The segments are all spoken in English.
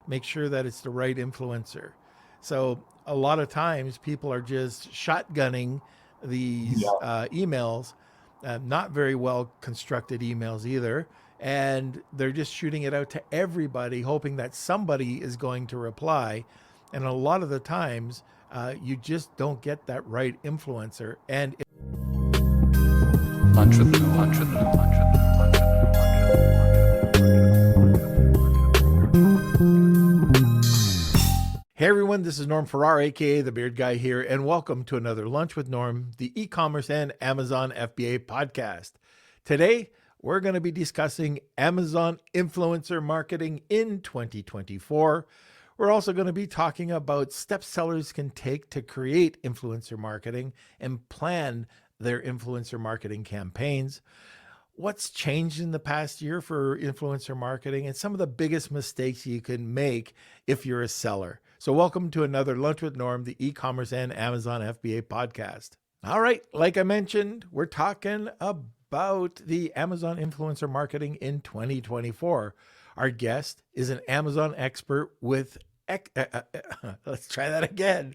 make sure that it's the right influencer. So a lot of times people are just shotgunning these Yeah. emails, not very well constructed emails either. And they're just shooting it out to everybody, hoping that somebody is going to reply. And a lot of the times, you just don't get that right influencer. And Lunch with Noor. Lunch with Noor. Lunch with Noor. Lunch hey everyone, this is Norm Farrar, aka the Beard Guy here, and welcome to another Lunch with Norm, the e-commerce and Amazon FBA podcast. Today, we're going to be discussing Amazon influencer marketing in 2024. We're also going to be talking about steps sellers can take to create influencer marketing and plan their influencer marketing campaigns, what's changed in the past year for influencer marketing, and some of the biggest mistakes you can make if you're a seller. So welcome to another Lunch with Norm, the e-commerce and Amazon FBA podcast. All right, like I mentioned, we're talking about the Amazon influencer marketing in 2024. Our guest is an Amazon expert with let's try that again.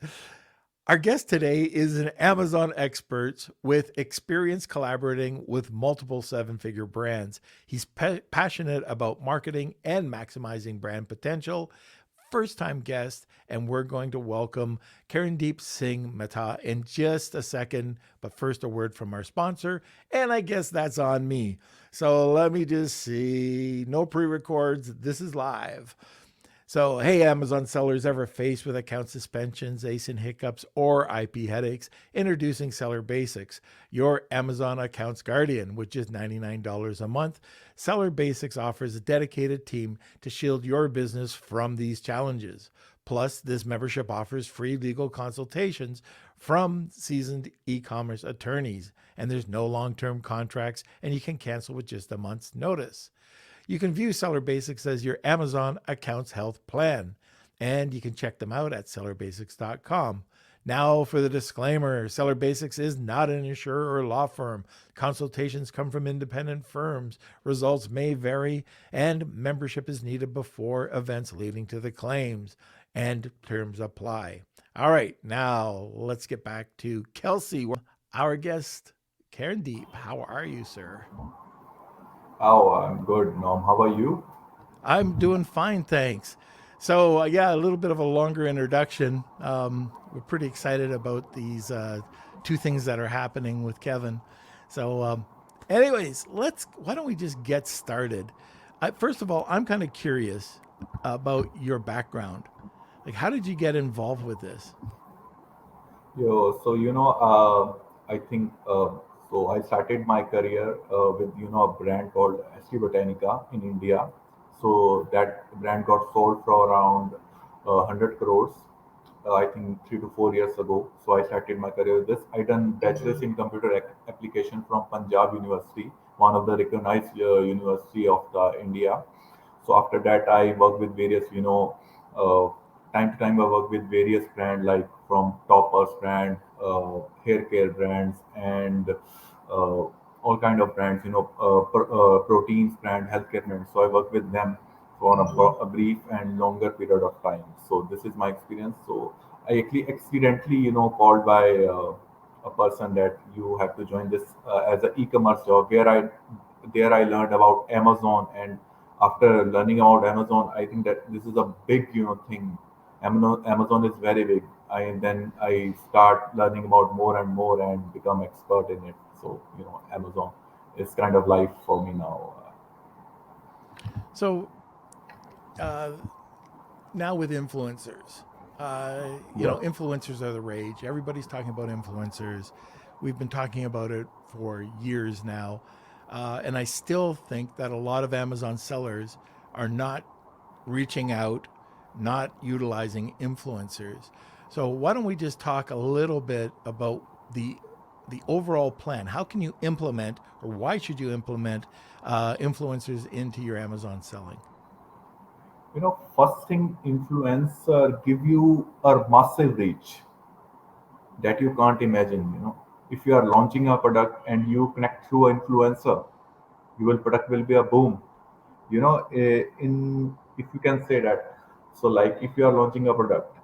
Our guest today is an Amazon expert with experience collaborating with multiple seven-figure brands. He's passionate about marketing and maximizing brand potential. First-time guest, and we're going to welcome Karandeep Singh Mehta in just a second. But first, a word from our sponsor, and I guess that's on me. So let me just see. No pre-records. This is live. So, hey, Amazon sellers ever faced with account suspensions, ASIN hiccups, or IP headaches? Introducing Seller Basics, your Amazon accounts guardian, with just $99 a month. Seller Basics offers a dedicated team to shield your business from these challenges. Plus, this membership offers free legal consultations from seasoned e-commerce attorneys, and there's no long-term contracts, and you can cancel with just a month's notice. You can view Seller Basics as your Amazon accounts health plan, and you can check them out at sellerbasics.com. Now for the disclaimer, Seller Basics is not an insurer or law firm. Consultations come from independent firms. Results may vary, and membership is needed before events leading to the claims, and terms apply. All right, now let's get back to Kelsey, our guest, Karandeep. How are you, sir? Oh, I'm good, Norm. How are you? I'm doing fine, thanks. So, yeah, a little bit of a longer introduction. We're pretty excited about these two things that are happening with Kevin. So, anyways, why don't we just get started? First of all, I'm kind of curious about your background. Like, how did you get involved with this? I think so. I started my career with a brand called ST Botanica in India. So that brand got sold for around 100 crores. I think 3 to 4 years ago. So I started my career with this. I done bachelor's in computer application from Punjab University, one of the recognized university of the India. So after that, I work with various, time to time I work with various brands like from Toppers brand, hair care brands, and all kind of brands, proteins brand, healthcare brands. So I work with them for a brief and longer period of time. So this is my experience. So I actually accidentally, called by a person that you have to join this as an e-commerce job where I learned about Amazon, and after learning about Amazon, I think that this is a big, thing. Amazon is very big. Then I start learning about more and more and become expert in it. So, Amazon is kind of life for me now. So, uh, now with influencers, Yeah. influencers are the rage. Everybody's talking about influencers. We've been talking about it for years now. And I still think that a lot of Amazon sellers are not reaching out, not utilizing influencers. So why don't we just talk a little bit about the overall plan? How can you implement, or why should you implement influencers into your Amazon selling? First thing, influencer give you a massive reach that you can't imagine. If you are launching a product and you connect through an influencer, your product will be a boom. In If you can say that. So like if you are launching a product,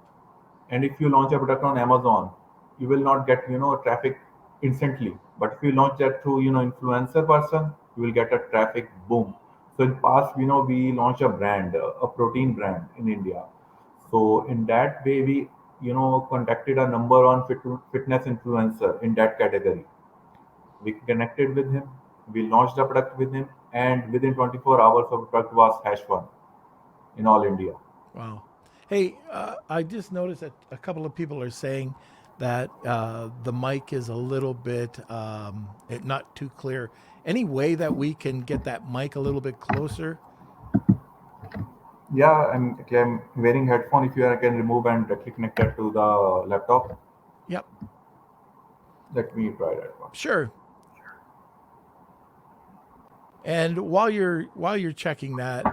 and if you launch a product on Amazon, you will not get traffic instantly. But if you launch that through influencer person, you will get a traffic boom. So in past, we launched a brand, a protein brand in India. So in that way, we contacted a number one fitness influencer in that category. We connected with him. We launched the product with him, and within 24 hours, the product was hash one in all India. Wow. Hey, I just noticed that a couple of people are saying that the mic is a little bit not too clear. Any way that we can get that mic a little bit closer? Yeah, I'm wearing headphone. If you can remove and directly connect that to the laptop, Yep, let me try that one. sure. And while you're checking that,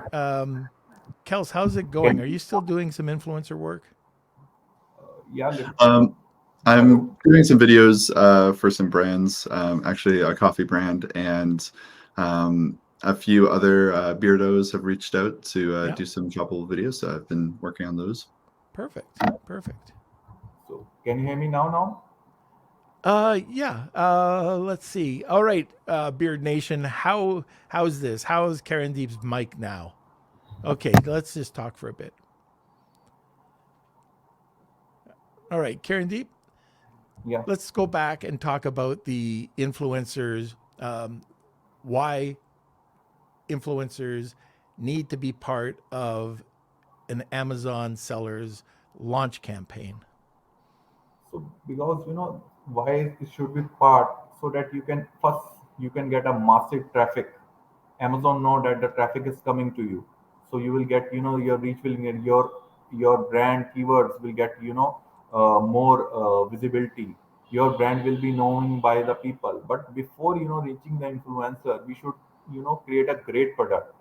Kels, how's it going? Are Can you still doing some influencer work? yeah, Um, hello. I'm doing some videos for some brands, actually a coffee brand, and a few other beardos have reached out to Yeah, do some shoppable videos. So I've been working on those. perfect, perfect. So can you hear me now? Yeah. Let's see. All right, Beard Nation, how's this? How's Karandeep's mic now? Okay, let's just talk for a bit. All right, Karandeep, Yeah. let's go back and talk about the influencers. Why influencers need to be part of an Amazon seller's launch campaign. So because why it should be part, so that you can get a massive traffic. Amazon know that the traffic is coming to you, so you will get your reach will get your brand keywords will get more visibility. Your brand will be known by the people. But before reaching the influencer, we should create a great product.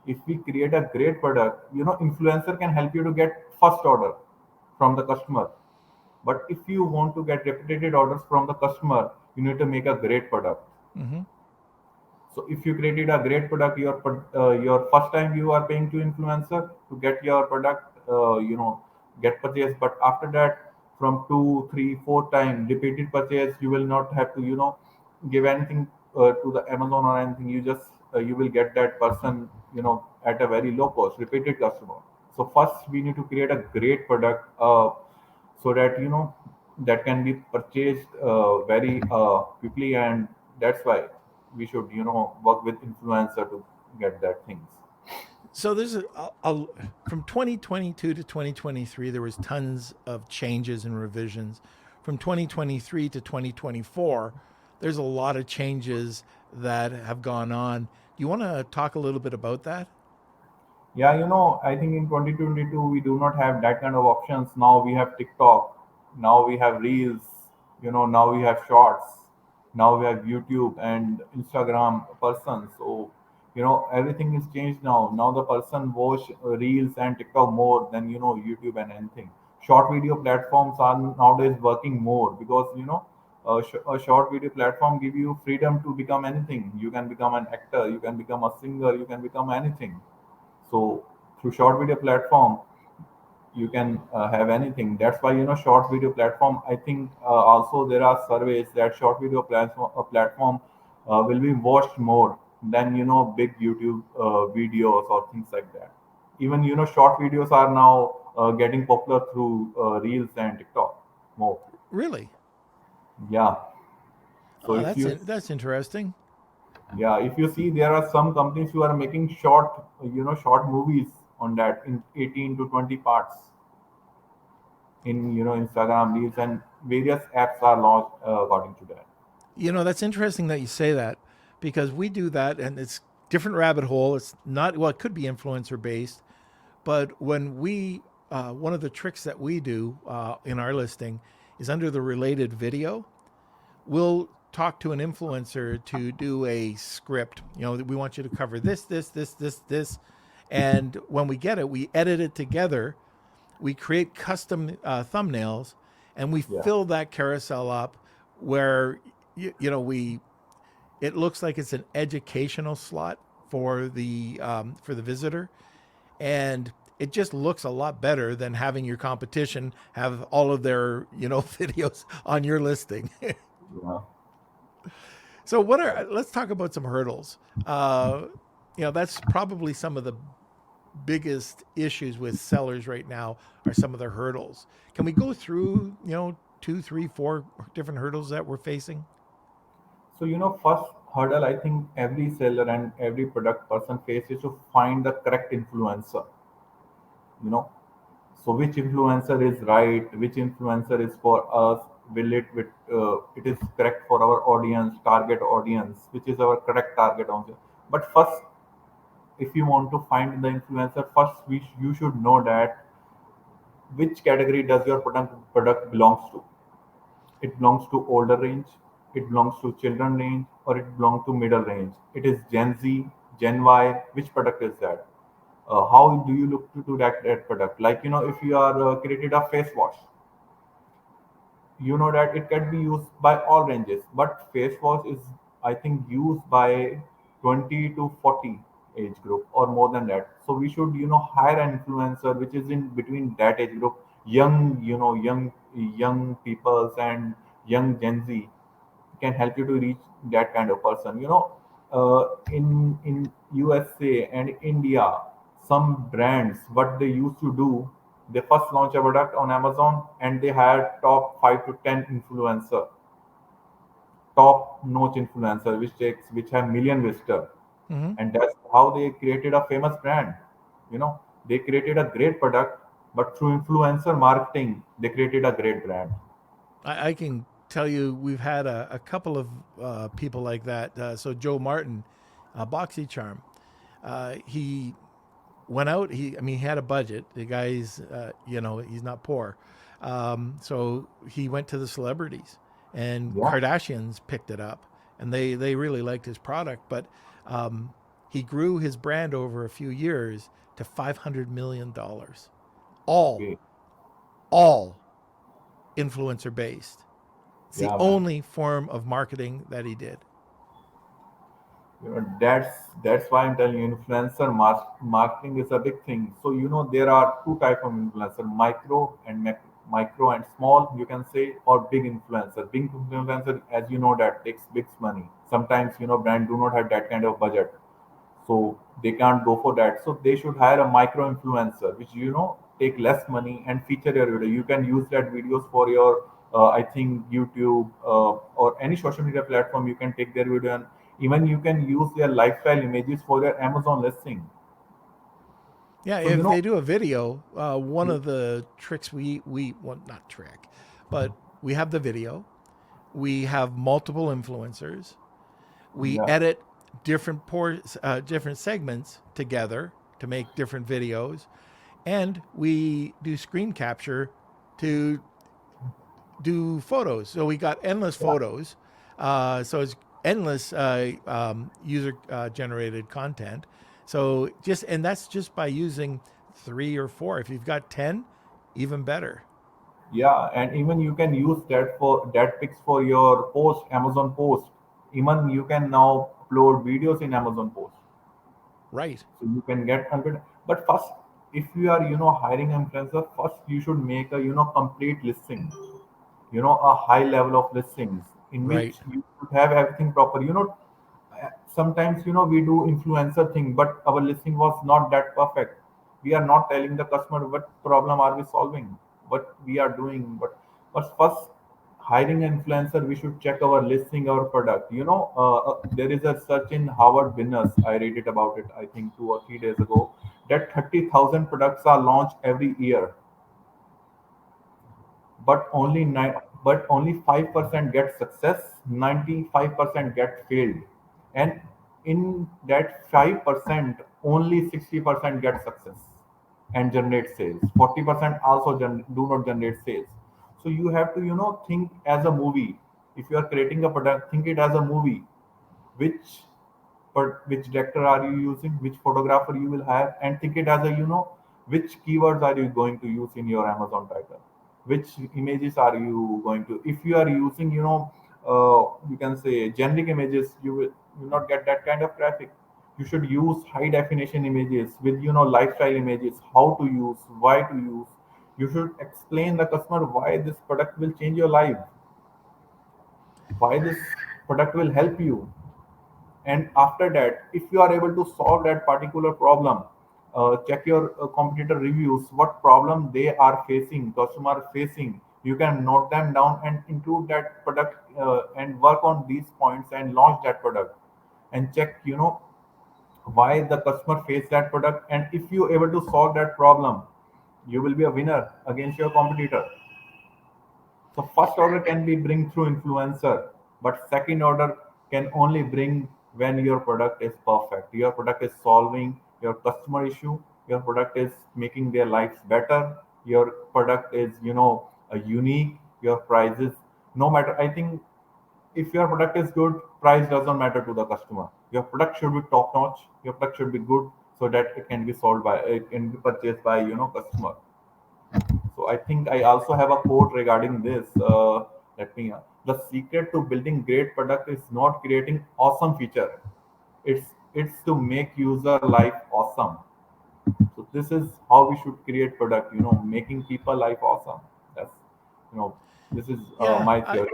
If we create a great product, influencer can help you to get first order from the customer. But if you want to get repeated orders from the customer, you need to make a great product. Mm-hmm. So if you created a great product, your first time you are paying to influencer to get your product, get purchased. But after that, from two, three, four time repeated purchase, you will not have to give anything to the Amazon or anything. You just you will get that person at a very low cost, repeated customer. So first we need to create a great product, so that that can be purchased very quickly, and that's why we should work with influencer to get that things. So there's from 2022 to 2023, there was tons of changes and revisions. From 2023 to 2024, there's a lot of changes that have gone on. Do you want to talk a little bit about that? Yeah, I think in 2022 we do not have that kind of options. Now we have TikTok, now we have Reels, now we have Shorts, now we have YouTube and Instagram person. So, everything is changed now. Now the person watch Reels and TikTok more than YouTube and anything. Short video platforms are nowadays working more because a short video platform give you freedom to become anything. You can become an actor, you can become a singer, you can become anything. So through short video platform, you can have anything. That's why short video platform. I think also there are surveys that short video platform will be watched more than big YouTube videos or things like that. Even short videos are now getting popular through Reels and TikTok more. Really? Yeah. So Oh, if you that's interesting. Yeah, if you see, there are some companies who are making short movies on that in 18 to 20 parts in Instagram Reels, and various apps are launched according to that. That's interesting that you say that because we do that and it's different rabbit hole. It's not, well, it could be influencer based, but when one of the tricks that we do in our listing is under the related video, we'll talk to an influencer to do a script. We want you to cover this, this, this, this, this. And when we get it, we edit it together. We create custom thumbnails and we Yeah, fill that carousel up where, we, it looks like it's an educational slot for the visitor, and it just looks a lot better than having your competition have all of their, videos on your listing. Yeah. So let's talk about some hurdles. That's probably some of the biggest issues with sellers right now are some of their hurdles. Can we go through, two, three, four different hurdles that we're facing? So, first hurdle I think every seller and every product person faces to find the correct influencer. You know, so which influencer is right? Which influencer is for us? Will it is correct for our audience, target audience, which is our correct target audience? But first, if you want to find the influencer, first you should know that which category does your product belongs to. It belongs to older range, it belongs to children range, or it belongs to middle range. It is Gen Z, Gen Y. Which product is that? How do you look to that product? Like, if you are created a face wash, you know that it can be used by all ranges, but face wash is, I think, used by 20 to 40 age group or more than that. So we should, hire an influencer which is in between that age group, young peoples and young Gen Z can help you to reach that kind of person. In USA and India, some brands, what they used to do, they first launch a product on Amazon and they had top 5 to 10 influencer, top notch influencer, which have million visitor, Mm-hmm. and that's how they created a famous brand. They created a great product, but through influencer marketing, they created a great brand. I can tell you we've had a couple of people like that. So Joe Martin, BoxyCharm, he went out. He had a budget. The guy's, he's not poor. So he went to the celebrities, and Yeah, Kardashians picked it up, and they really liked his product. But he grew his brand over a few years to $500 million, all okay. all influencer based. It's the Yeah, man. only form of marketing that he did. That's why I'm telling you, marketing is a big thing. So there are two type of influencer: micro and small, you can say, or big influencer. Big influencer, as you know, that takes big money. Sometimes brand do not have that kind of budget, so they can't go for that. So they should hire a micro influencer, which take less money and feature your video. You can use that videos for your, I think, YouTube or any social media platform. You can take their video, and even you can use their lifestyle images for your Amazon listing. Yeah, So if they do a video, one of the tricks we well, not trick, but we have the video. We have multiple influencers. We yeah, edit different segments together to make different videos, and we do screen capture to do photos. So we got endless yeah. photos. So it's endless user generated content. So and that's just by using three or four. If you've got 10, even better. Yeah, and even you can use that pics for your post, Amazon post. Even you can now upload videos in Amazon post. Right. So you can get 100. But first, if you are hiring an influencer, first you should make a complete listing, a high level of listings in Right. which you should have everything proper. Sometimes we do influencer thing, but our listing was not that perfect. We are not telling the customer what problem are we solving, what we are doing. But first, hiring an influencer, we should check our listing, our product. There is a search in Harvard Business. I read it about it, I think 2 or 3 days ago, that 30,000 products are launched every year, but only Wow. nine, but only 5% get success, 95% get failed, and in that 5%, only 60% get success and generate sales. 40% also do not generate sales. So you have to think as a movie. If you are creating a product, think it as a movie. Which which director are you using, which photographer you will have, and think it as a which keywords are you going to use in your Amazon title, which images are you going to, if you are using you can say generic images, you will not get that kind of traffic. You should use high definition images with lifestyle images, how to use, why to use. You should explain the customer why this product will change your life, why this product will help you. And after that, if you are able to solve that particular problem, check your competitor reviews, what problem they are facing, customer facing. You can note them down and include that product, and work on these points and launch that product. And check why the customer face that product, and if you able to solve that problem, you will be a winner against your competitor. So first order can be bring through influencer, but second order can only bring when your product is perfect. Your product is solving your customer issue. Your product is making their lives better. Your product is, a unique. Your prices, no matter. I think if your product is good, price doesn't matter to the customer. Your product should be top notch. Your product should be good so that it can be sold by, it can be purchased by, customer. So I think I also have a quote regarding this. Let me. The secret to building great product is not creating awesome feature. It's to make user life awesome. So this is how we should create product. Making people life awesome. That's you know this is Yeah, my theory.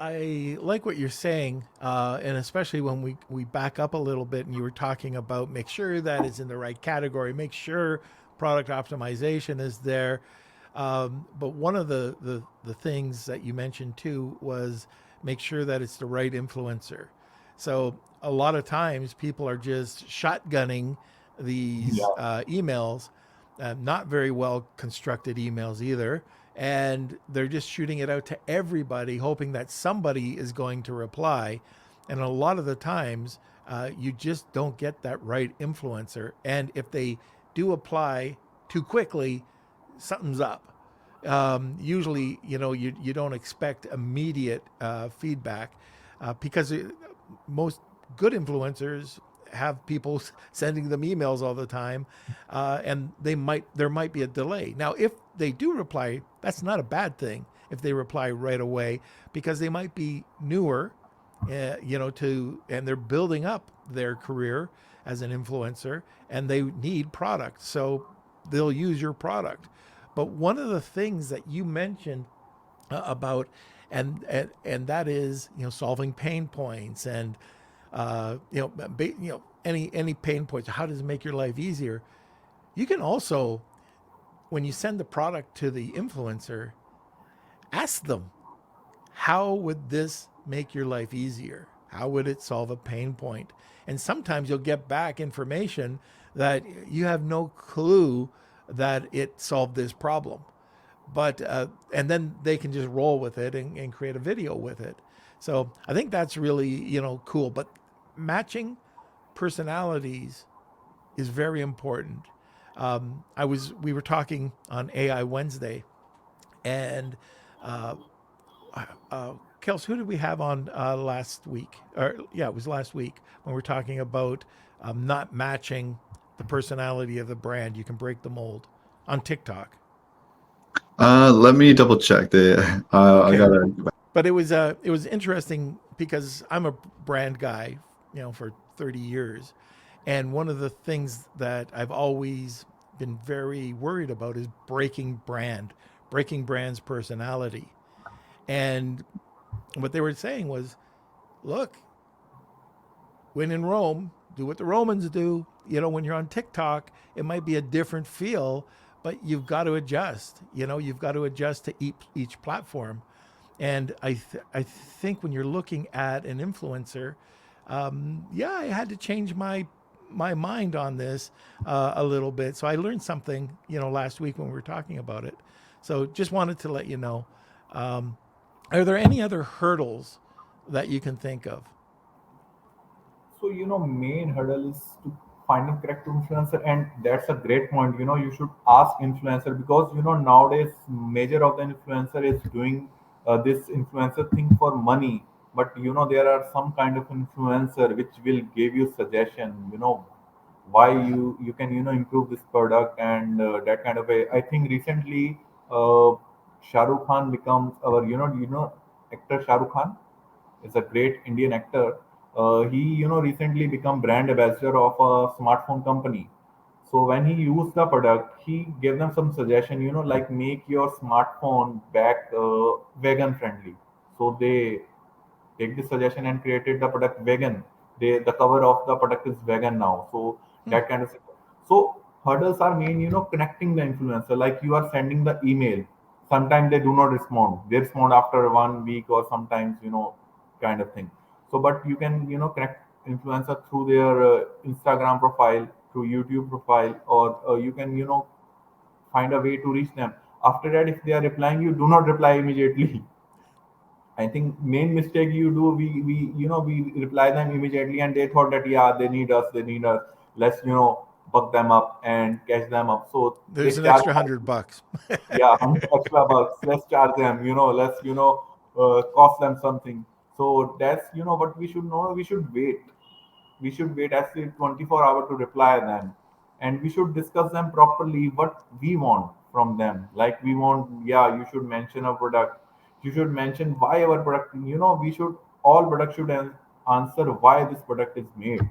I like what you're saying, and especially when we back up a little bit, and you were talking about make sure that it's in the right category, make sure product optimization is there. But one of the things that you mentioned too was make sure that it's the right influencer. So a lot of times people are just shotgunning these Yeah. emails, not very well constructed emails either, and they're just shooting it out to everybody, hoping that somebody is going to reply. And a lot of the times, you just don't get that right influencer. And if they do apply too quickly, something's up. Usually, you don't expect immediate feedback, because most good influencers have people sending them emails all the time, and there might be a delay. Now, if they do reply, that's not a bad thing. If they reply right away, because they might be newer, and they're building up their career as an influencer, and they need product, so they'll use your product. But one of the things that you mentioned about, and that is, solving pain points, and any pain points. How does it make your life easier? You can also, when you send the product to the influencer, ask them, how would this make your life easier? How would it solve a pain point? And sometimes you'll get back information that you have no clue that it solved this problem. But and then they can just roll with it, and create a video with it. So I think that's really, cool. But matching personalities is very important. We were talking on AI Wednesday, and uh, Kels, who did we have on last week? Or yeah, it was last week when we were talking about not matching the personality of the brand. You can break the mold on TikTok. Let me double check. I Okay, gotta. but it was interesting because I'm a brand guy, for 30 years, and one of the things that I've always been very worried about is breaking brand's personality. And what they were saying was, look, when in Rome, do what the Romans do. When you're on TikTok, it might be a different feel, but you've got to adjust. You've got to adjust to each platform. And I think when you're looking at an influencer, yeah, I had to change my mind on this a little bit. So I learned something, last week when we were talking about it. So just wanted to let you know. Are there any other hurdles that you can think of? So, main hurdle is to finding correct influencer, and that's a great point. You should ask influencer, because nowadays major of the influencer is doing this influencer thing for money. But there are some kind of influencer which will give you suggestion. Why you can improve this product, and that kind of a. I think recently, Shah Rukh Khan becomes our actor. Shah Rukh Khan is a great Indian actor. He recently become brand ambassador of a smartphone company. So when he used the product, he gave them some suggestion, like make your smartphone back vegan friendly. So they take this suggestion and created the product vegan. The cover of the product is vegan now. So Hmm. that kind of so hurdles are main, connecting the influencer. Like you are sending the email. Sometimes they do not respond. They respond after 1 week or sometimes, kind of thing. So but you can, connect influencer through their Instagram profile, through YouTube profile, or you can, find a way to reach them. After that, if they are replying, you do not reply immediately. I think main mistake you do, we reply them immediately, and they thought that yeah, they need us. Let's buck them up and catch them up. So they There's an charge extra $100. yeah, extra bucks. Let's charge them. Let's cost them something. So that's what we should know. We should wait. We should wait actually 24 hours to reply them, and we should discuss them properly what we want from them. Like we want, yeah, you should mention a product, you should mention why our product, we should, all product should answer why this product is made,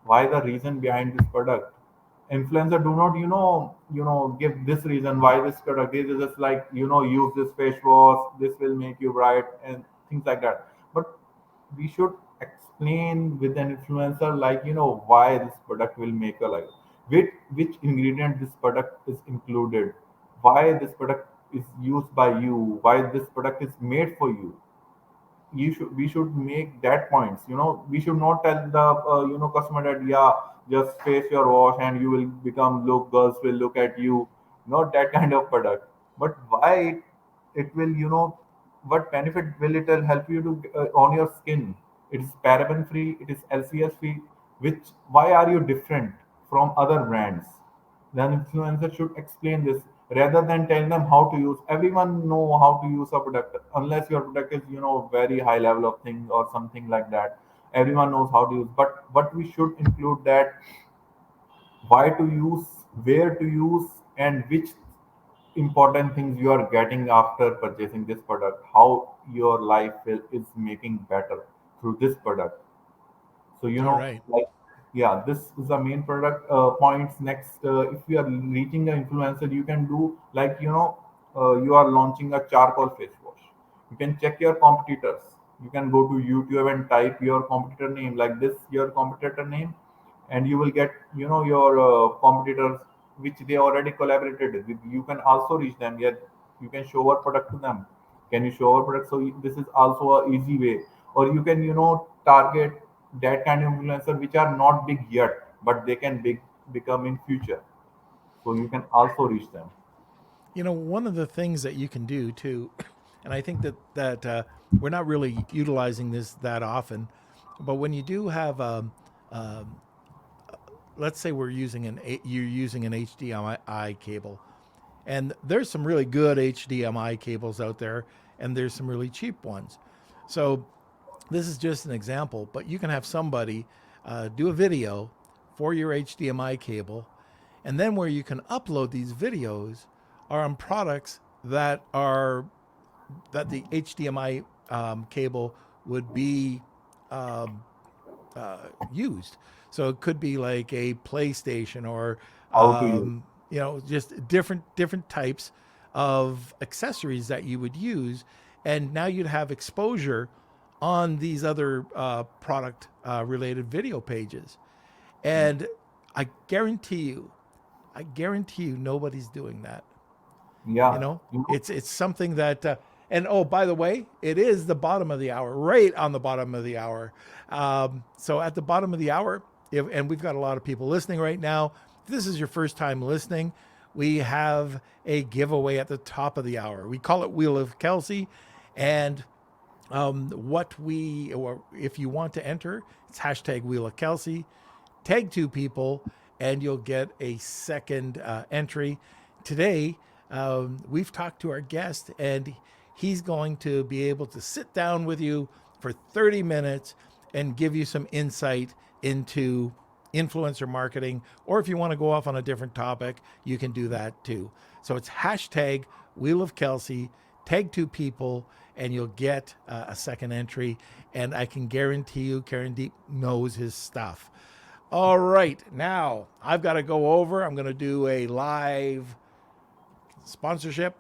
why the reason behind this product. Influencer do not give this reason why this product is just like use this face wash, this will make you bright and things like that. But we should explain with an influencer like why this product will make a like, which ingredient this product is included, why this product is used by you, why this product is made for you. We should make that points. We should not tell the customer that yeah, just face your wash and you will become, look, girls will look at you. Not that kind of product. But why it will, what benefit will it help you to on your skin? It is paraben free, it is LCS free. Which, why are you different from other brands? Then influencer should explain this rather than tell them how to use. Everyone know how to use a product, unless your product is very high level of thing or something like that. Everyone knows how to use, but what we should include that why to use, where to use, and which important things you are getting after purchasing this product, how your life is making better through this product. So All right. like, yeah, this is the main product points. Next, if you are reaching the influencer, you can do like you are launching a charcoal face wash. You can check your competitors. You can go to YouTube and type your competitor name like this, your competitor name, and you will get your competitors which they already collaborated with. You can also reach them. Yet you can show our product to them. Can you show our product? So this is also a easy way. Or you can target that kind of influencer which are not big yet, but they can become in future. So you can also reach them. One of the things that you can do too, and I think that we're not really utilizing this that often, but when you do have, um, let's say you're using an HDMI cable, and there's some really good HDMI cables out there, and there's some really cheap ones. So this is just an example, but you can have somebody do a video for your HDMI cable, and then where you can upload these videos are on products that the HDMI cable would be um, used. So it could be like a PlayStation or How to use. just different types of accessories that you would use, and now you'd have exposure on these other product related video pages. And I guarantee you, nobody's doing that. You Yeah. know, it's something that. And oh, by the way, it is the bottom of the hour, right on the bottom of the hour. So at the bottom of the hour, and we've got a lot of people listening right now. If this is your first time listening, we have a giveaway at the top of the hour. We call it Wheel of Kelsey, and or if you want to enter, it's hashtag Wheel of Kelsey. Tag two people, and you'll get a second entry. Today, we've talked to our guest, and he's going to be able to sit down with you for 30 minutes and give you some insight into influencer marketing. Or if you want to go off on a different topic, you can do that too. So it's hashtag Wheel of Kelsey. tag 2 people, and you'll get a second entry. And I can guarantee you, Karandeep knows his stuff. All right, now I've got to go over. I'm going to do a live sponsorship,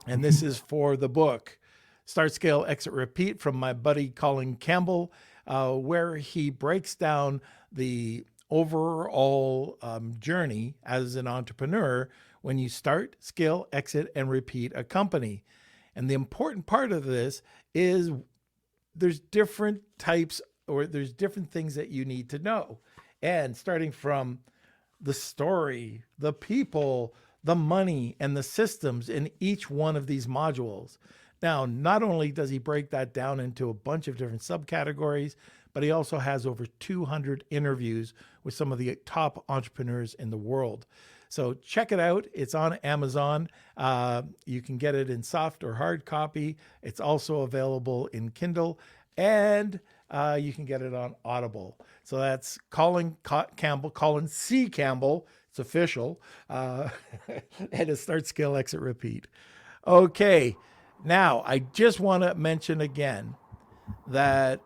and this is for the book Start, Scale, Exit, Repeat from my buddy Colin Campbell, where he breaks down the overall journey as an entrepreneur when you start, scale, exit, and repeat a company. And the important part of this is there's different types, or there's different things that you need to know. And starting from the story, the people, the money, and the systems in each one of these modules. Now, not only does he break that down into a bunch of different subcategories, but he also has over 200 interviews with some of the top entrepreneurs in the world. So check it out. It's on Amazon. You can get it in soft or hard copy. It's also available in Kindle, and you can get it on Audible. So that's Colin Campbell, Colin C. Campbell. It's official. And it starts, scale, exit, repeat. Okay. Now, I just want to mention again that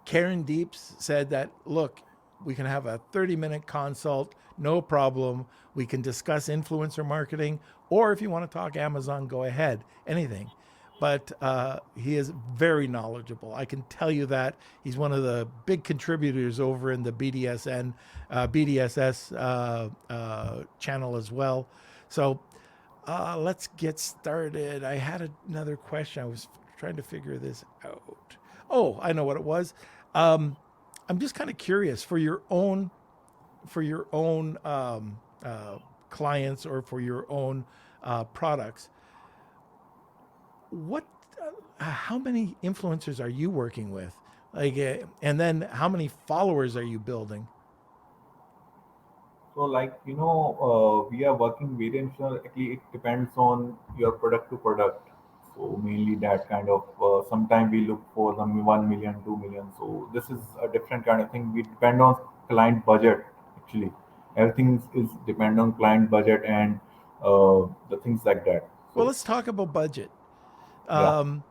Karandeep said that, look, we can have a 30-minute consult, no problem. We can discuss influencer marketing, or if you want to talk Amazon, go ahead, anything. But he is very knowledgeable. I can tell you that. He's one of the big contributors over in the BDSS channel as well. So let's get started. I had another question. I was trying to figure this out. Oh, I know what it was. I'm just kind of curious for your own clients or for your own products. How many influencers are you working with? And then how many followers are you building? So, we are working very actually, it depends on your product to product. So, mainly that kind of, sometimes we look for the 1 million, 2 million. So, this is a different kind of thing. We depend on client budget, actually. Everything is depend on client budget and the things like that. Well, So, let's talk about budget. yeah. Um,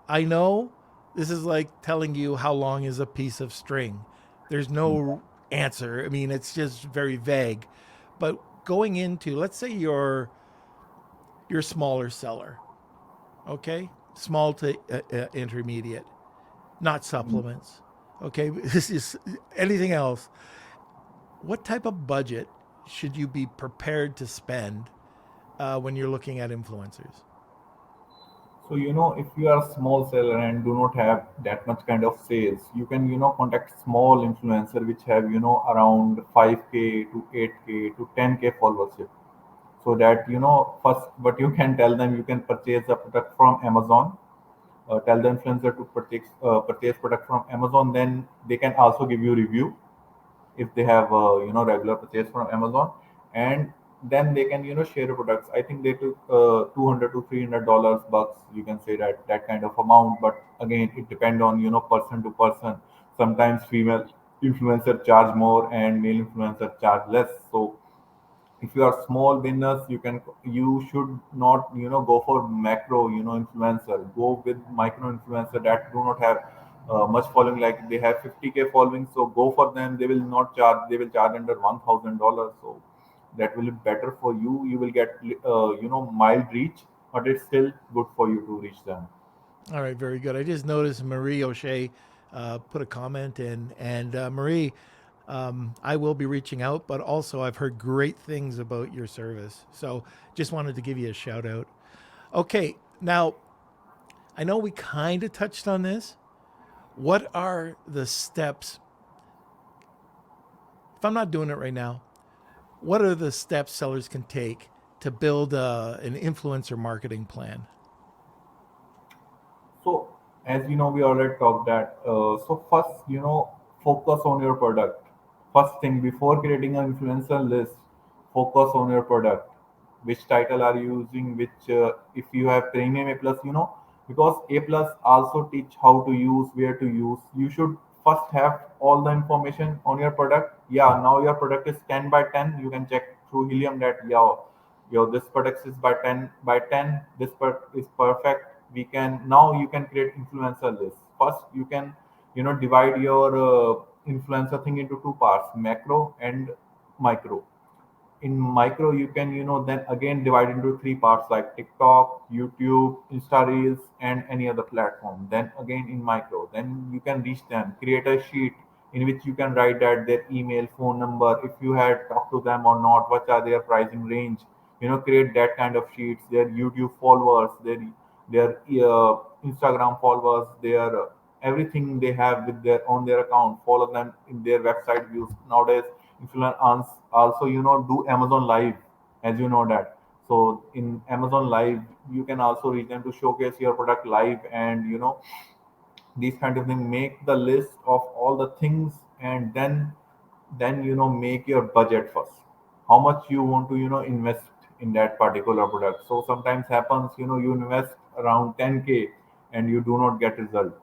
I know this is like telling you how long is a piece of string. There's no answer. I mean, it's just very vague. But going into, let's say you're smaller seller, okay, small to intermediate, not supplements. Okay, this is anything else. What type of budget should you be prepared to spend when you're looking at influencers? So, if you are a small seller and do not have that much kind of sales, you can, contact small influencer which have, around 5K to 8K to 10K followership. So that, first, what you can tell them, you can purchase the product from Amazon. Tell the influencer to purchase product from Amazon. Then they can also give you review if they have regular purchase from Amazon, and then they can share products. I think they took $200 to $300 bucks. You can say that kind of amount, but again, it depend on person to person. Sometimes female influencer charge more and male influencer charge less. So if you are small business, you should not go for macro influencer. Go with micro influencer that do not have much following, like they have 50K following. So go for them. They will not charge, they will charge under $1,000. So that will be better for you. You will get mild reach, but it's still good for you to reach them. All right, very good. I just noticed Marie O'Shea put a comment in, and Marie, I will be reaching out, but also I've heard great things about your service. So just wanted to give you a shout out. Okay, now I know we kind of touched on this. What are the steps? If I'm not doing it right now, what are the steps sellers can take to build an influencer marketing plan? So, as you know, we already talked that. So first, focus on your product. First thing, before creating an influencer list, focus on your product. Which title are you using? Which, if you have premium A plus, because A plus also teach how to use, where to use. You should first have all the information on your product. Yeah, now your product is 10 by 10. You can check through Helium that, yeah, your this product is by 10, this product is perfect. We can now you can create influencer list. First, you can divide your influencer thing into two parts: macro and micro. In micro you can then again divide into three parts like TikTok, YouTube, Insta Reels, and any other platform. Then again in micro, then you can reach them, create a sheet in which you can write that their email, phone number, if you had talked to them or not, what are their pricing range. Create that kind of sheets, their YouTube followers, their Instagram followers, their everything they have with their on their account, follow them in their website views. Nowadays influence also do Amazon live, as you know that. So in Amazon live you can also reach them to showcase your product live, and these kind of things. Make the list of all the things, and then make your budget first, how much you want to invest in that particular product. So sometimes happens you invest around 10K and you do not get result.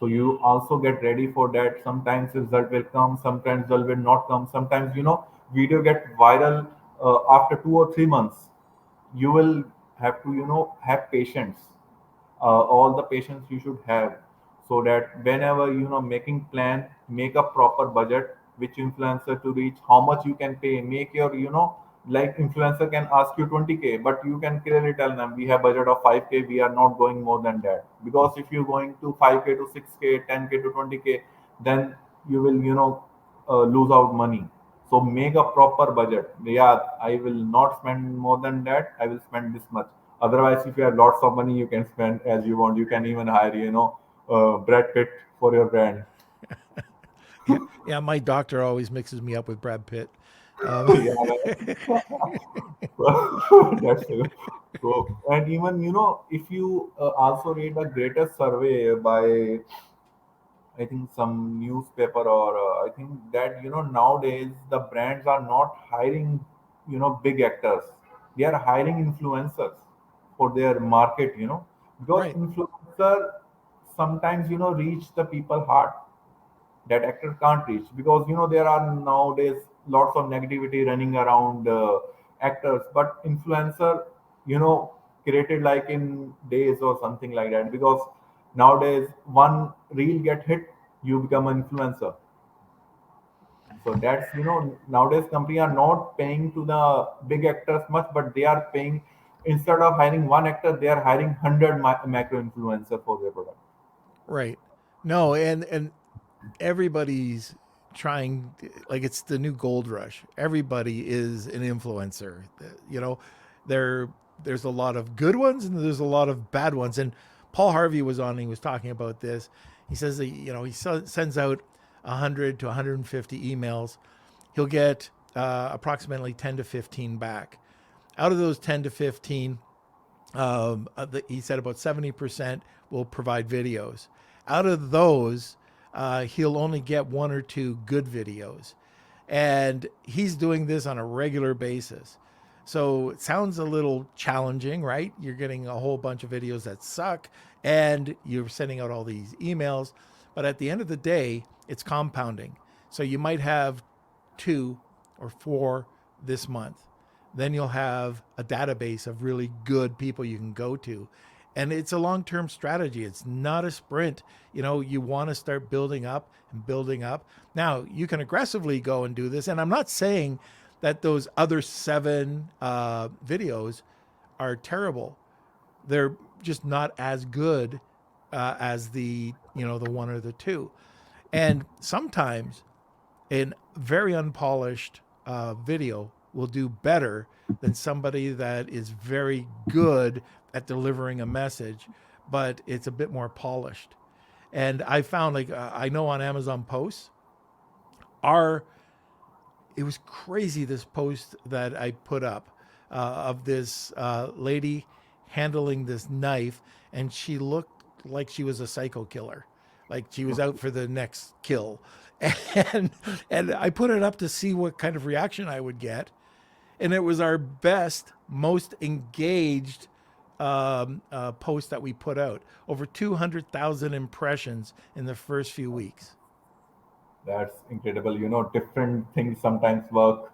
So you also get ready for that. Sometimes result will come, sometimes result will not come. Sometimes video get viral after 2 or 3 months. You will have to have patience, all the patience you should have, so that whenever making plan, make a proper budget, which influencer to reach, how much you can pay, make your like influencer can ask you 20K, but you can clearly tell them we have budget of 5K, we are not going more than that. Because if you're going to 5K to 6K, 10K to 20K, then you will lose out money. So make a proper budget. Yeah, I will not spend more than that, I will spend this much. Otherwise, if you have lots of money, you can spend as you want. You can even hire, Brad Pitt for your brand. Yeah, my doctor always mixes me up with Brad Pitt. Um, Yeah, that's it. So, and even if you also read a greatest survey by I think some newspaper, or I think that nowadays the brands are not hiring big actors. They are hiring influencers for their market. Because right, influencer sometimes reach the people heart that actor can't reach, because there are nowadays lots of negativity running around actors, but influencer you know created like in days or something like that. Because nowadays one reel get hit, you become an influencer. So that's nowadays company are not paying to the big actors much, but they are paying, instead of hiring one actor, they are hiring 100 macro influencer for their product. right. No, and everybody's trying, like, it's the new gold rush. Everybody is an influencer. You know, there's a lot of good ones and there's a lot of bad ones. And Paul Harvey was on. He was talking about this. He says that he sends out 100 to 150 emails. He'll get approximately 10 to 15 back. Out of those 10 to 15, he said about 70% will provide videos. Out of those, he'll only get one or two good videos. And he's doing this on a regular basis. So it sounds a little challenging, right? You're getting a whole bunch of videos that suck and you're sending out all these emails. But at the end of the day, it's compounding. So you might have two or four this month. Then you'll have a database of really good people you can go to. And it's a long term strategy. It's not a sprint. You want to start building up and building up. Now, you can aggressively go and do this. And I'm not saying that those other seven videos are terrible. They're just not as good as the one or the two. And sometimes a very unpolished video will do better than somebody that is very good at delivering a message, but it's a bit more polished. And I found, like, I know on Amazon posts, our it was crazy, this post that I put up of this lady handling this knife, and she looked like she was a psycho killer, like she was out for the next kill. And I put it up to see what kind of reaction I would get, and it was our best, most engaged post that we put out. Over 200,000 impressions in the first few weeks. That's incredible. Different things sometimes work.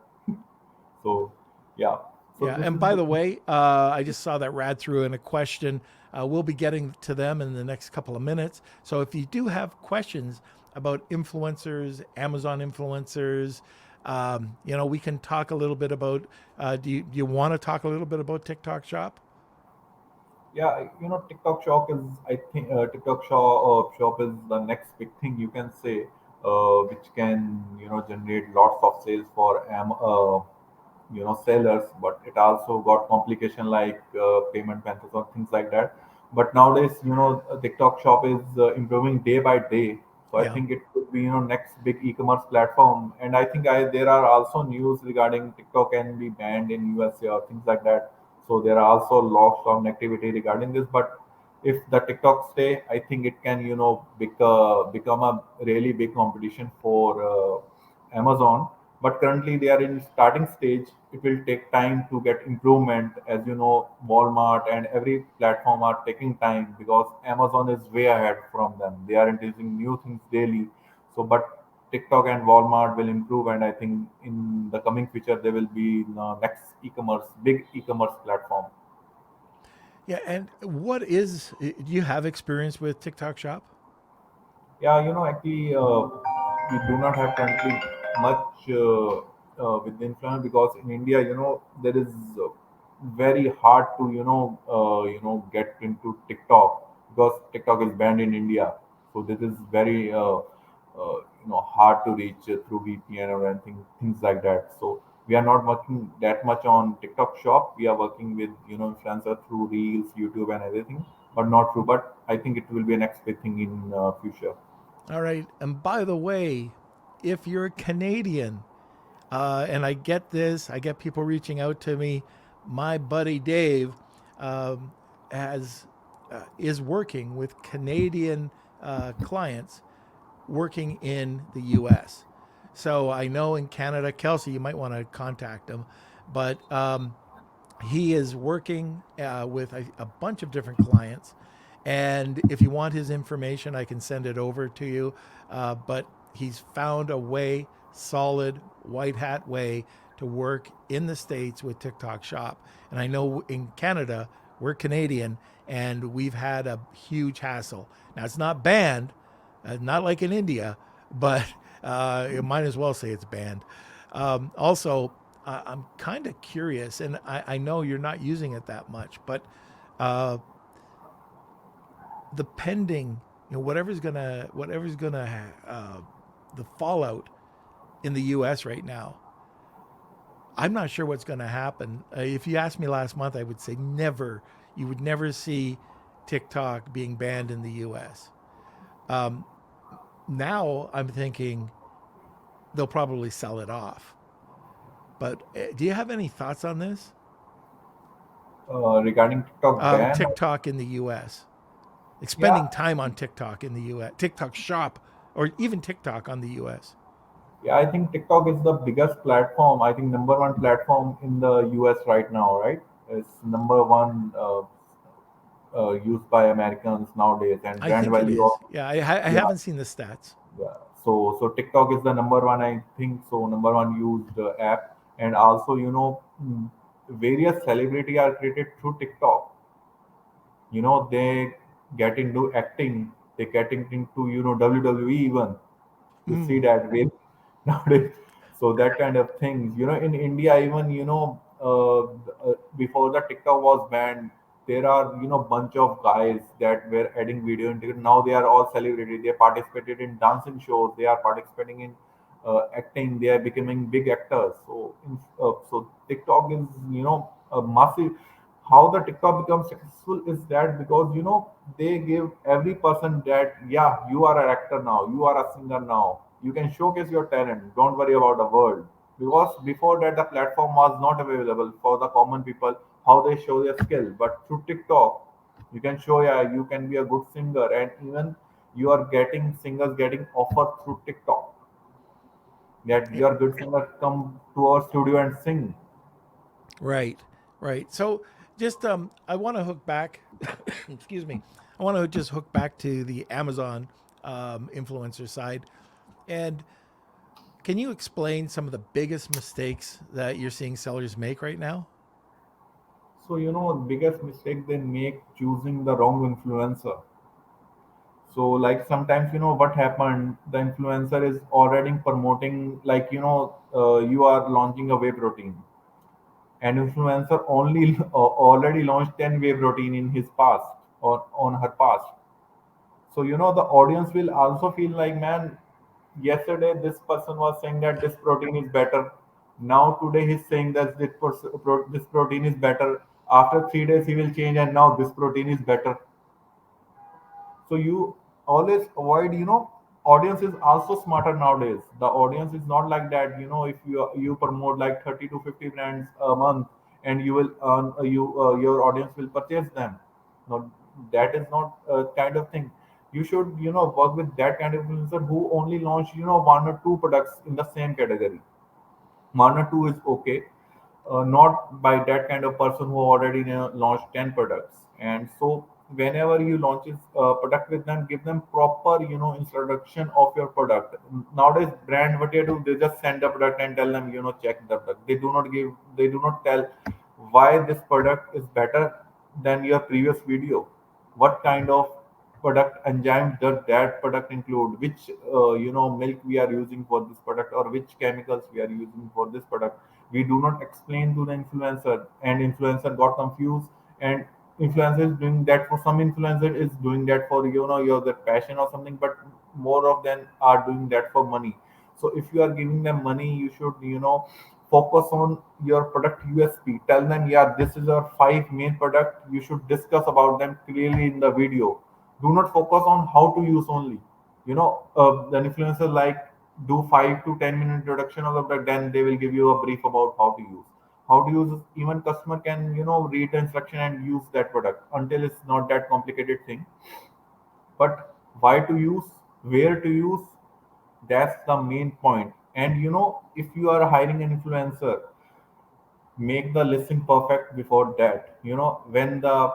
So, yeah. So Yeah. this And is by the the way, I just saw that rad through in a question. We'll be getting to them in the next couple of minutes. So if you do have questions about influencers, Amazon influencers, we can talk a little bit about. Do you want to talk a little bit about TikTok Shop? Yeah, TikTok Shop is, I think, TikTok Shop is the next big thing you can say, which can generate lots of sales for sellers, but it also got complication like payment methods or things like that. But nowadays, TikTok Shop is improving day by day. So I Yeah. think it could be next big e-commerce platform. And I think there are also news regarding TikTok can be banned in USA or things like that. So there are also lots of activity regarding this. But if the TikTok stay, I think it can become a really big competition for Amazon. But currently they are in starting stage. It will take time to get improvement. As you know, Walmart and every platform are taking time because Amazon is way ahead from them. They are introducing new things daily. So but TikTok and Walmart will improve, and I think in the coming future they will be the next e-commerce big e-commerce platform. Yeah. And do you have experience with TikTok Shop? Yeah, actually, we do not have currently much with the influence because in India, there is very hard to get into TikTok because TikTok is banned in India. So this is very hard to reach through VPN or anything things like that. So we are not working that much on TikTok Shop. We are working with influencer through Reels, YouTube, and everything, but not through. But I think it will be an next big thing in future. All right. And by the way, if you're a Canadian, and I get this, I get people reaching out to me. My buddy Dave um, has is working with Canadian clients working in the U.S. So I know in Canada, Kelsey, you might want to contact him, but he is working with a bunch of different clients. And if you want his information, I can send it over to you. But he's found a way, solid, white hat way to work in the States with TikTok Shop. And I know in Canada, we're Canadian and we've had a huge hassle. Now, it's not banned, not like in India, but you might as well say it's banned. Also, I'm kind of curious, and I know you're not using it that much, but uh, the pending, the fallout in the U.S. right now. I'm not sure what's going to happen. If you asked me last month, I would say never. You would never see TikTok being banned in the U.S. Um, Now I'm thinking they'll probably sell it off. But do you have any thoughts on this? Regarding TikTok ban, TikTok in the U.S. yeah, Spending time on TikTok in the U.S. TikTok Shop, or even TikTok on the U.S. yeah, I think TikTok is the biggest platform. I think number one platform in the US right now, right? It's number one used by Americans nowadays, and I brand think it value is. of Yeah, I yeah, haven't seen the stats. yeah. So TikTok is the number one, I think so, number one used app, and also various celebrity are created through TikTok. They get into acting, they get into WWE even. You see Mm. that way nowadays. So that kind of things, in India, even before the TikTok was banned, there are bunch of guys that were adding video into it. Now they are all celebrated. They participated in dancing shows. They are participating in acting. They are becoming big actors. So TikTok is a massive. How the TikTok becomes successful is that because they give every person that, yeah, you are an actor now, you are a singer now, you can showcase your talent, don't worry about the world. Because before that the platform was not available for the common people, how they show their skill. But through TikTok you can show, yeah, you can be a good singer, and even you are getting singers getting offered through TikTok that Yeah, you are good singer, come to our studio and sing. right, right. So just I want to hook back. Excuse me. I want to just hook back to the Amazon influencer side. And can you explain some of the biggest mistakes that you're seeing sellers make right now? So, biggest mistake they make choosing the wrong influencer. So, like sometimes, what happened, the influencer is already promoting, like, you are launching a whey protein, and influencer only already launched 10 whey protein in his past or on her past. So, the audience will also feel like, man, yesterday this person was saying that this protein is better. Now today he's saying that this protein is better. After 3 days he will change, and now this protein is better. So you always avoid, audience is also smarter nowadays. The audience is not like that. If you promote like 30 to 50 brands a month, and you will earn, your audience will purchase them. No, that is not a kind of thing. You should, work with that kind of influencer who only launch, one or two products in the same category. One or two is okay, not by that kind of person who already, launched 10 products. And so whenever you launch a product with them, give them proper, introduction of your product. Nowadays brand, what they do, they just send the product and tell them, check the product. They do not tell why this product is better than your previous video. What kind of product enzyme does that product include, which milk we are using for this product, or which chemicals we are using for this product. We do not explain to the influencer, and influencer got confused. And influencer is doing that, for some influencer is doing that for, your the passion or something, but more of them are doing that for money. So if you are giving them money, you should, focus on your product USP. Tell them, yeah, this is our five main product, you should discuss about them clearly in the video. Do not focus on how to use only. The influencer like do 5 to 10 minute introduction of the product, then they will give you a brief about how to use. How to use, even customer can, read the instruction and use that product, until it's not that complicated thing. But why to use, where to use, that's the main point. And if you are hiring an influencer, make the listing perfect before that. When the,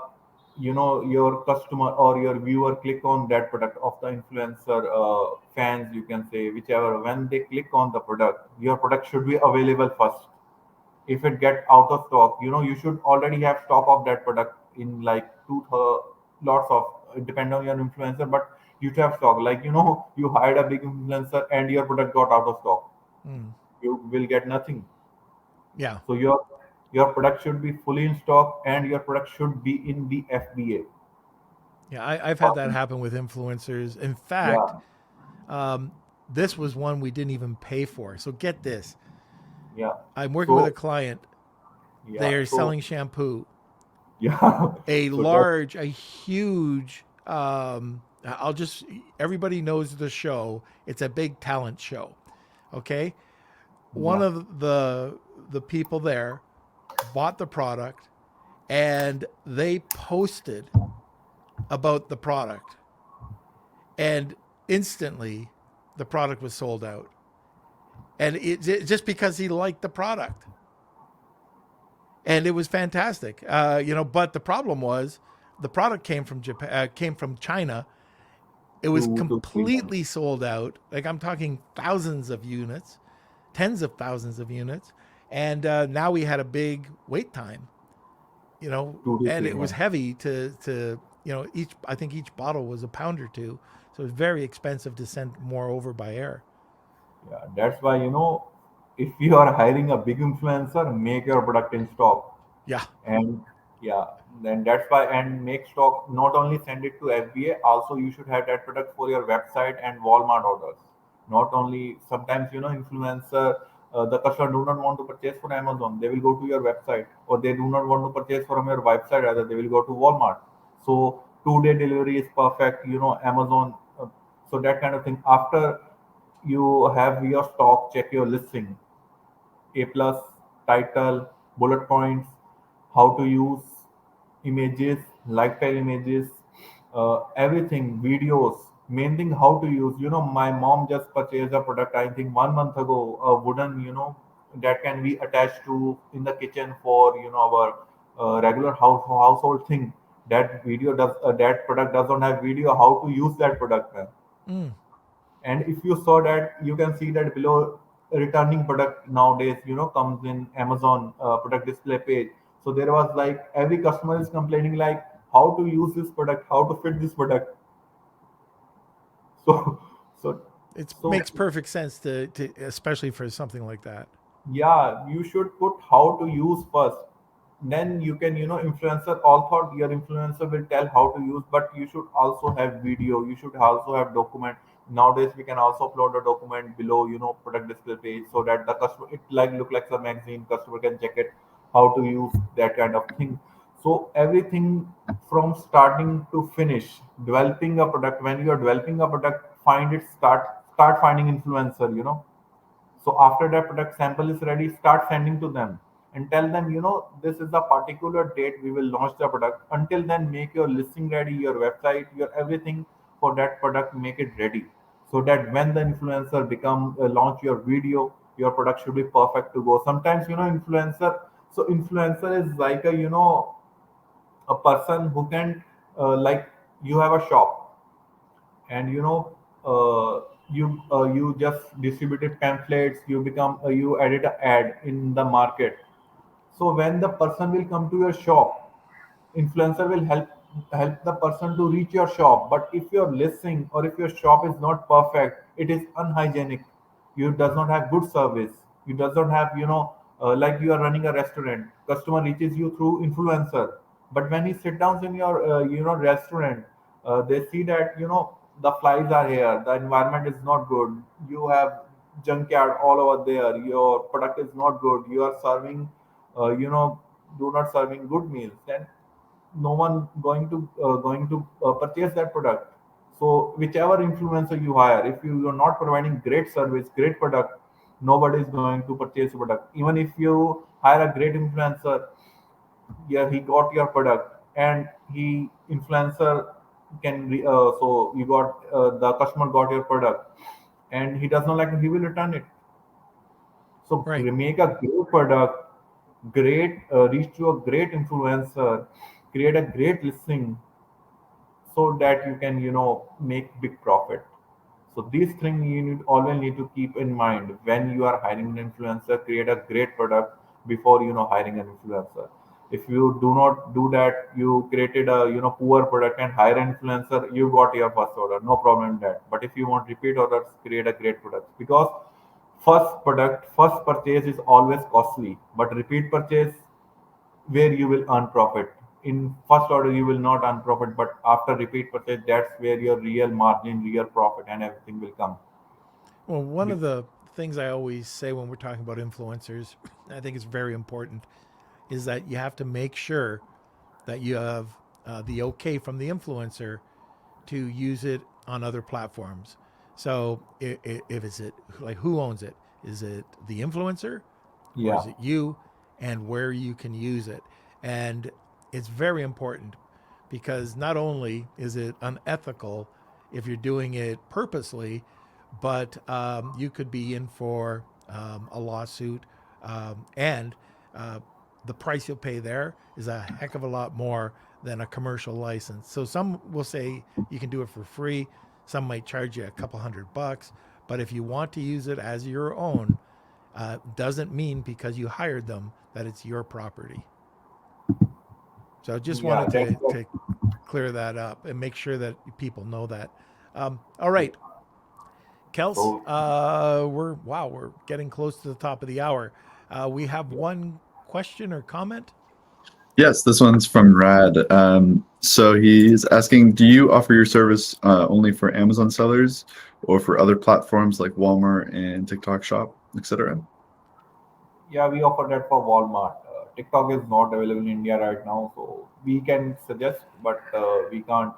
your customer or your viewer click on that product of the influencer, fans, you can say, whichever, when they click on the product, your product should be available first. If it get out of stock, you should already have stock of that product in like lots of, depend on your influencer, but you should have stock. Like, you hired a big influencer and your product got out of stock, Mm. you will get nothing. Yeah. So your product should be fully in stock, and your product should be in the FBA. Yeah. I've had that happen with influencers. In fact, Yeah, um, this was one we didn't even pay for. So get this. yeah. I'm working with a So client. yeah, They are so selling shampoo, yeah, so that a huge, I'll just, everybody knows the show. It's a big talent show. Okay. One yeah, of the people there bought the product and they posted about the product, and instantly the product was sold out. And just because he liked the product, and it was fantastic. But the problem was the product came from Japan, came from China. It was 2 to 3 months. completely sold out. Like, I'm talking thousands of units, tens of thousands of units, and now we had a big wait time. Two to And three it was months. heavy to each. I think each bottle was a pound or two, so it was very expensive to send more over by air. Yeah, that's why, if you are hiring a big influencer, make your product in stock. Yeah. And yeah, then that's why, and make stock, not only send it to FBA, also you should have that product for your website and Walmart orders. Not only, sometimes, influencer, the customer do not want to purchase from Amazon, they will go to your website, or they do not want to purchase from your website, rather they will go to Walmart. So 2 day delivery is perfect, Amazon. So that kind of thing. After you have your stock, check your listing, A plus, title, bullet points, how to use, images, lifestyle images, everything, videos. Main thing, how to use. My mom just purchased a product, I think 1 month ago, a wooden, that can be attached to in the kitchen for, our regular household thing. That product does not have video. How to use that product, man. Mm. And if you saw that, you can see that below, returning product nowadays, comes in Amazon product display page. So there was like every customer is complaining like how to use this product, how to fit this product. So so It so makes perfect sense to especially for something like that. yeah, you should put how to use first. Then you can, influencer, all thought your influencer will tell how to use, but you should also have video, you should also have document. Nowadays we can also upload a document below, product display page, so that the customer, it like look like a magazine, customer can check it, how to use that kind of thing. So everything from starting to finish, developing a product, when you are developing a product, find it, start finding influencer, so after that product sample is ready, start sending to them and tell them, this is the particular date we will launch the product. Until then, make your listing ready, your website, your everything for that product, make it ready. So that when the influencer become launch your video, your product should be perfect to go. Sometimes, influencer is like a person who can, like, you have a shop, and you just distributed pamphlets, you edit an ad in the market. So when the person will come to your shop, influencer will help the person to reach your shop. But if your listing or if your shop is not perfect, it is unhygienic, you does not have good service, you does not have, like you are running a restaurant, customer reaches you through influencer, but when he sit down in your restaurant, they see that, the flies are here, the environment is not good, you have junkyard all over there, your product is not good, you are serving, do not serving good meals, then no one going to purchase that product. So whichever influencer you hire, if you are not providing great service, great product, nobody is going to purchase your product. Even if you hire a great influencer, yeah, he got your product, and he influencer so you got, the customer got your product, and he does not like it, he will return it. So Right. make a great product, great, reach to a great influencer, create a great listing, so that you can, make big profit. So these things you always need to keep in mind when you are hiring an influencer. Create a great product before, hiring an influencer. If you do not do that, you created a, poor product and hire an influencer, you got your first order, no problem in that. But if you want repeat orders, create a great product, because first purchase is always costly, but repeat purchase, where you will earn profit. In first order, you will not earn profit, but after repeat purchase, that's where your real margin, real profit, and everything will come. Well, one Be- of the things I always say when we're talking about influencers, I think it's very important, is that you have to make sure that you have the okay from the influencer to use it on other platforms. So if it's it, like, who owns it? Is it the influencer or Yeah, is it you, and where you can use it? And it's very important because not only is it unethical if you're doing it purposely, but you could be in for a lawsuit, and uh, the price you'll pay there is a heck of a lot more than a commercial license. So some will say you can do it for free. Some might charge you a couple $100, but if you want to use it as your own, doesn't mean because you hired them that it's your property. So I just yeah, wanted that's to clear that up and make sure that people know that. All right, Kels, so. we're getting close to the top of the hour. We have one question or comment. Yes, this one's from Rad. So he's asking, do you offer your service only for Amazon sellers or for other platforms like Walmart and TikTok Shop, etc.? Yeah, we offer that for Walmart. TikTok is not available in India right now, so we can suggest, but we can't,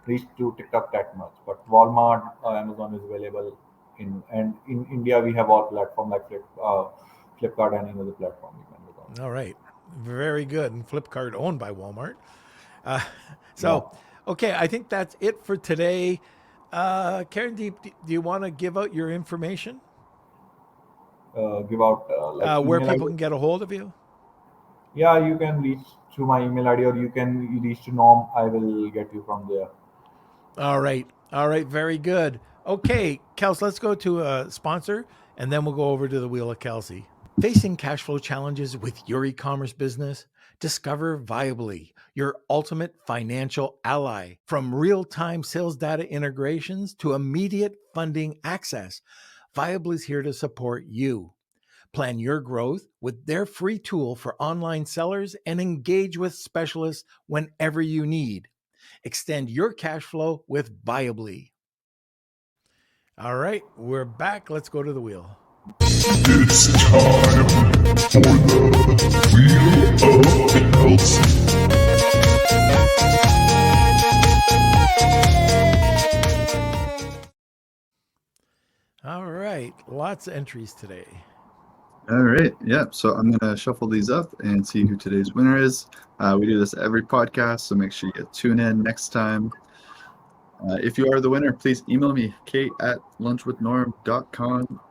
reach to TikTok that much. But Walmart, Amazon is available and in India we have all platform like Flipkart and any other platform you can look on. All right, very good. And Flipkart owned by Walmart. Uh, Yeah, so, okay, I think that's it for today. Karandeep, do you want to give out your information? give out like Where email people ID. can get a hold of you? Yeah, you can reach to my email ID, or you can reach to Norm. I will get you from there. All right. All right. Very good. Okay, Kels, let's go to a sponsor and then we'll go over to the Wheel of Kelsey. Facing cash flow challenges with your e-commerce business? Discover Viably, your ultimate financial ally. From real-time sales data integrations to immediate funding access, Viably is here to support you. Plan your growth with their free tool for online sellers and engage with specialists whenever you need. Extend your cash flow with Viably. All right, we're back. Let's go to the wheel. It's time for the Wheel of Elsie. All right, lots of entries today. All right, yeah. So I'm gonna shuffle these up and see who today's winner is. We do this every podcast, so make sure you tune in next time. If you are the winner, please email me, kate@lunchwithnorm.com.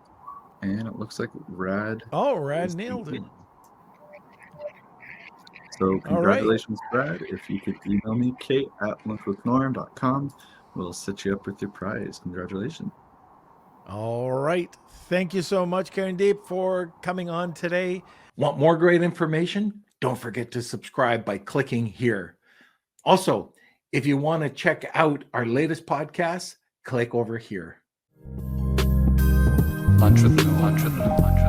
And it looks like Rad. Oh, Rad nailed it. So congratulations, Brad. If you could email me, kate@lunchwithnorm.com, we'll set you up with your prize. Congratulations. All right. Thank you so much, Karandeep, for coming on today. Want more great information? Don't forget to subscribe by clicking here. Also, if you want to check out our latest podcasts, click over here. Lunch with Norm.